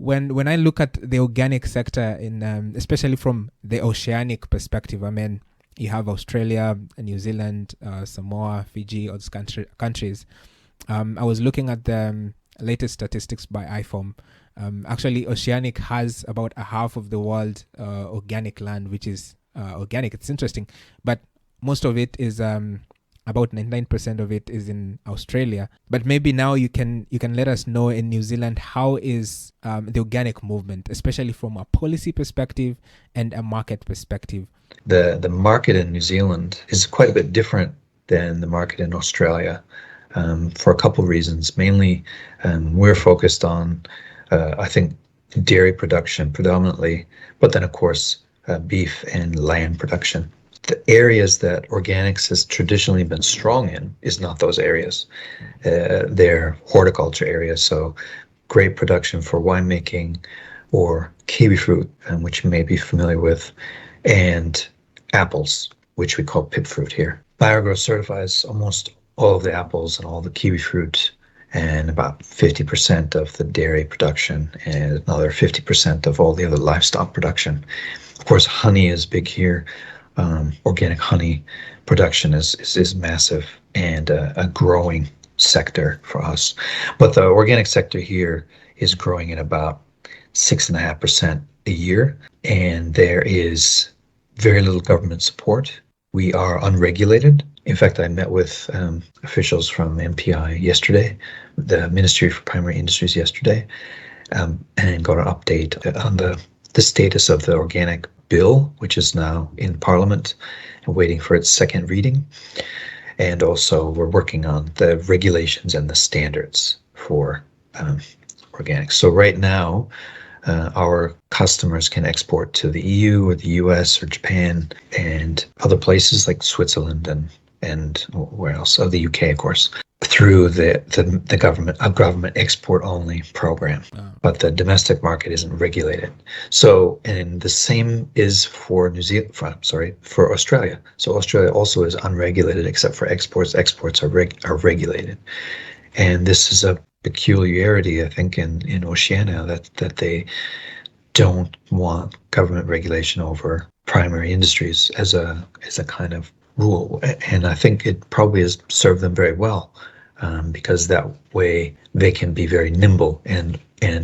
when I look at the organic sector in especially from the oceanic perspective, I mean, you have Australia, New Zealand, Samoa, Fiji, all these countries. I was looking at the latest statistics by IFOM. Actually, Oceanic has about a half of the world organic land, which is organic. It's interesting, but most of it is about 99% of it is in Australia. But maybe now you can let us know in New Zealand, how is the organic movement, especially from a policy perspective and a market perspective? The market in New Zealand is quite a bit different than the market in Australia for a couple of reasons. Mainly, we're focused on, I think, dairy production predominantly, but then of course beef and lamb production. The areas that organics has traditionally been strong in is not those areas. They're horticulture areas, so grape production for winemaking, or kiwi fruit, which you may be familiar with, and apples, which we call pip fruit here. BioGrow certifies almost all of the apples and all the kiwi fruit, and about 50% of the dairy production, and another 50% of all the other livestock production. Of course, honey is big here. Organic honey production is massive and a growing sector for us. But the organic sector here is growing at about 6.5% a year, and there is very little government support. We are unregulated. In fact, I met with officials from MPI yesterday, the Ministry for Primary Industries yesterday, and got an update on the status of the organic bill, which is now in Parliament and waiting for its second reading. And also we're working on the regulations and the standards for organics. So right now, our customers can export to the EU or the US or Japan and other places like Switzerland and where else? Oh, the UK, of course, through the government export only program. But the domestic market isn't regulated. So, and the same is for for Australia. So Australia also is unregulated except for exports. Exports are regulated. And this is a peculiarity, I think, in Oceania, that they don't want government regulation over primary industries as a kind of rule. And I think it probably has served them very well, because that way they can be very nimble and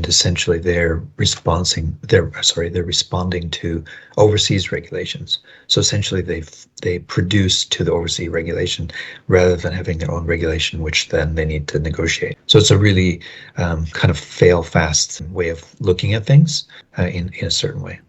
essentially they're responding to overseas regulations. So essentially they produce to the overseas regulation rather than having their own regulation, which then they need to negotiate. So it's a really kind of fail fast way of looking at things in a certain way.